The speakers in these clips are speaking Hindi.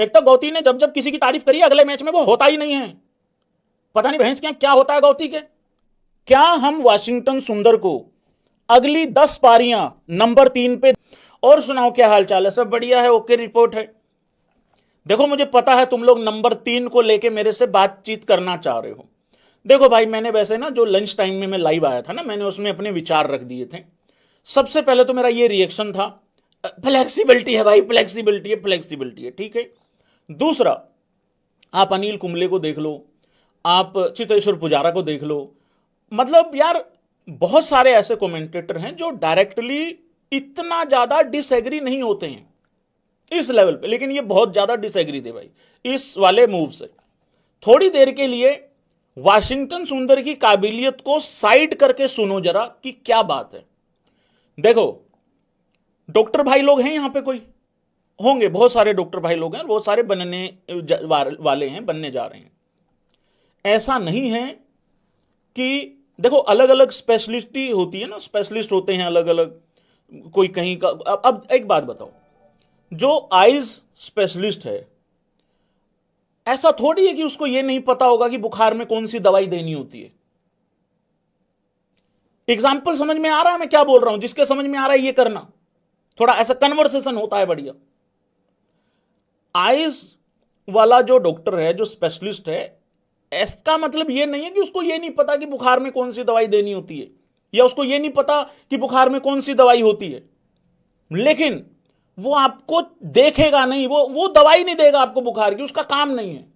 एक तो गौती ने जब जब किसी की तारीफ करी अगले मैच में वो होता ही नहीं है। पता नहीं भैंस क्या होता है गौती के। क्या हम वाशिंगटन सुंदर को अगली 10 पारियां नंबर 3 पे। और सुनाओ क्या हाल चाल है, सब बढ़िया है, ओके रिपोर्ट है। देखो मुझे पता है तुम लोग नंबर 3 को लेके मेरे से बातचीत करना चाह रहे हो। देखो भाई, मैंने वैसे ना जो लंच टाइम में मैं लाइव आया था ना, मैंने उसमें अपने विचार रख दिए थे। सबसे पहले तो मेरा ये रिएक्शन था, फ्लेक्सिबिलिटी है भाई, फ्लेक्सिबिलिटी है, फ्लेक्सिबिलिटी है, ठीक है। दूसरा, आप अनिल कुंबले को देख लो, आप चितेश्वर पुजारा को देख लो, मतलब यार बहुत सारे ऐसे कमेंटेटर हैं जो डायरेक्टली इतना ज्यादा डिसएग्री नहीं होते हैं इस लेवल पे, लेकिन ये बहुत ज्यादा डिसएग्री थे भाई इस वाले मूव से। थोड़ी देर के लिए वाशिंगटन सुंदर की काबिलियत को साइड करके सुनो जरा कि क्या बात है। देखो, डॉक्टर भाई लोग हैं यहां पे, कोई होंगे, बहुत सारे डॉक्टर भाई लोग हैं, बहुत सारे बनने वाले हैं, बनने जा रहे हैं। ऐसा नहीं है कि देखो अलग अलग स्पेशलिटी होती है ना, स्पेशलिस्ट होते हैं अलग अलग, कोई कहीं का। अब एक बात बताओ, जो आइज स्पेशलिस्ट है, ऐसा थोड़ी है कि उसको यह नहीं पता होगा कि बुखार में कौन सी दवाई देनी होती है। एग्जाम्पल समझ में आ रहा है मैं क्या बोल रहा हूं? जिसके समझ में आ रहा है ये करना, थोड़ा ऐसा कन्वर्सेशन होता है बढ़िया। आइज वाला जो डॉक्टर है, जो स्पेशलिस्ट है, इसका मतलब यह नहीं है कि उसको यह नहीं पता कि बुखार में कौन सी दवाई देनी होती है, या उसको यह नहीं पता कि बुखार में कौन सी दवाई होती है। लेकिन वो आपको देखेगा नहीं, वो दवाई नहीं देगा आपको बुखार की, उसका काम नहीं है।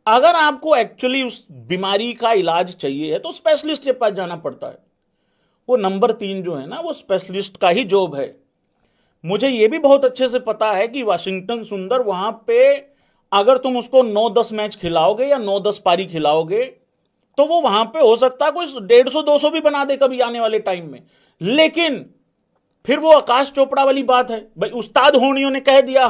अगर आपको एक्चुअली उस बीमारी का इलाज चाहिए है तो स्पेशलिस्ट के पास जाना पड़ता है। वो नंबर 3 जो है ना, वो स्पेशलिस्ट का ही जॉब है। मुझे यह भी बहुत अच्छे से पता है कि वाशिंगटन सुंदर वहां पे अगर तुम उसको 9-10 मैच खिलाओगे या 9-10 पारी खिलाओगे तो वो वहां पे हो सकता है कोई 150-200 भी बना दे कभी आने वाले टाइम में। लेकिन फिर वो आकाश चोपड़ा वाली बात है भाई, उस्ताद होनियों ने कह दिया,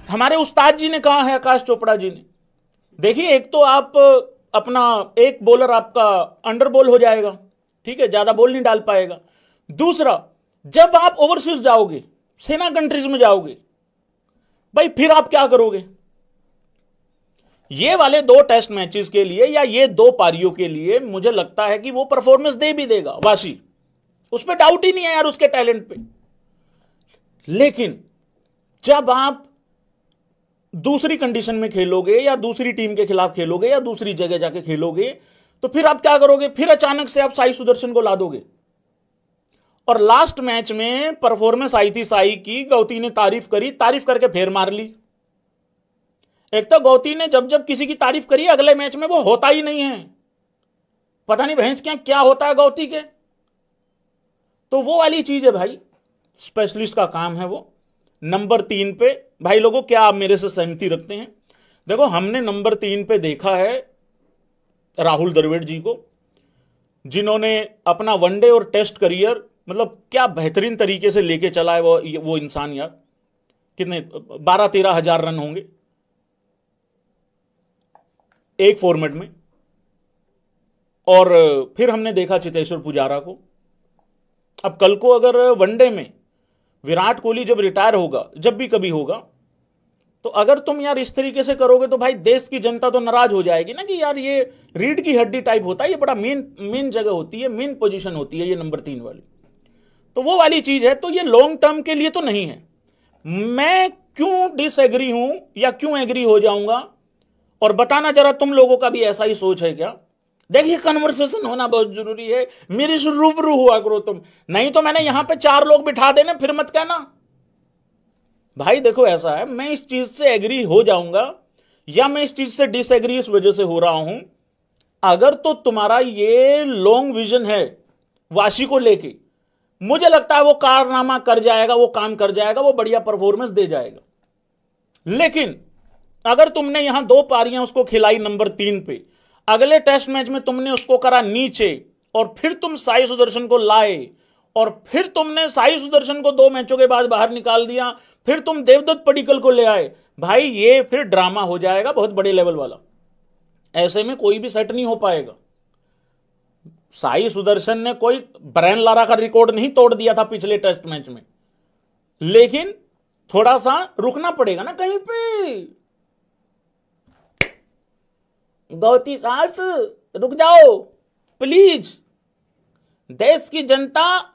हमारे उस्ताद जी ने कहा है, आकाश चोपड़ा जी ने। देखिए, एक तो आप अपना एक बॉलर आपका अंडर बॉल हो जाएगा, ठीक है, ज्यादा बॉल नहीं डाल पाएगा। दूसरा, जब आप ओवरसीज जाओगे, सेना कंट्रीज में जाओगे, भाई फिर आप क्या करोगे? ये वाले 2 टेस्ट मैचेस के लिए या ये 2 पारियों के लिए मुझे लगता है कि वो परफॉर्मेंस दे भी देगा वाशी, उस पर डाउट ही नहीं है यार उसके टैलेंट पे। लेकिन जब आप दूसरी कंडीशन में खेलोगे या दूसरी टीम के खिलाफ खेलोगे या दूसरी जगह जाके खेलोगे, तो फिर आप क्या करोगे? फिर अचानक से आप साई सुदर्शन को ला दोगे। और लास्ट मैच में परफॉर्मेंस आई थी साई की, गौती ने तारीफ करी, तारीफ करके फेर मार ली। एक तो गौती ने जब जब किसी की तारीफ करी अगले मैच में वो होता ही नहीं है। पता नहीं भैंस क्या होता है गौती के। तो वो वाली चीज है भाई, स्पेशलिस्ट का काम है वो। नंबर 3 पे भाई लोगों, क्या आप मेरे से सहमति रखते हैं? देखो, हमने नंबर 3 पे देखा है राहुल द्रविड़ जी को, जिन्होंने अपना वनडे और टेस्ट करियर मतलब क्या बेहतरीन तरीके से लेके चला है वो इंसान यार। कितने 12-13 हजार रन होंगे एक फॉर्मेट में। और फिर हमने देखा चेतेश्वर पुजारा को। अब कल को अगर वनडे में विराट कोहली जब रिटायर होगा, जब भी कभी होगा, तो अगर तुम यार इस तरीके से करोगे तो भाई देश की जनता तो नाराज हो जाएगी ना कि यार ये रीढ़ की हड्डी टाइप होता है, ये बड़ा मेन जगह होती है, मेन पोजीशन होती है ये नंबर 3 वाली। तो वो वाली चीज है। तो ये लॉन्ग टर्म के लिए तो नहीं है। मैं क्यों डिसएग्री हूं या क्यों एग्री हो जाऊंगा, और बताना जरा तुम लोगों का भी ऐसा ही सोच है क्या? देखिए, कन्वर्सेशन होना बहुत जरूरी है, मेरे से रूबरू हुआ करो तुम, नहीं तो मैंने यहां पे 4 लोग बिठा देने, फिर मत कहना। भाई देखो, ऐसा है, मैं इस चीज से एग्री हो जाऊंगा या मैं इस चीज से डिसएग्री इस वजह से हो रहा हूं, अगर तो तुम्हारा ये लॉन्ग विजन है वाशी को लेके, मुझे लगता है वो कारनामा कर जाएगा, वो काम कर जाएगा, वो बढ़िया परफॉर्मेंस दे जाएगा। लेकिन अगर तुमने यहां 2 पारियां उसको खिलाई नंबर 3 पे, अगले टेस्ट मैच में तुमने उसको करा नीचे, और फिर तुम साई सुदर्शन को लाए, और फिर तुमने साई सुदर्शन को 2 मैचों के बाद बाहर निकाल दिया, फिर तुम देवदत्त पडिक्कल को ले आए, भाई ये फिर ड्रामा हो जाएगा बहुत बड़े लेवल वाला। ऐसे में कोई भी सेट नहीं हो पाएगा। साई सुदर्शन ने कोई ब्रायन लारा का रिकॉर्ड नहीं तोड़ दिया था पिछले टेस्ट मैच में। लेकिन थोड़ा सा रुकना पड़ेगा ना कहीं पे। गौती सास रुक जाओ प्लीज। देश की जनता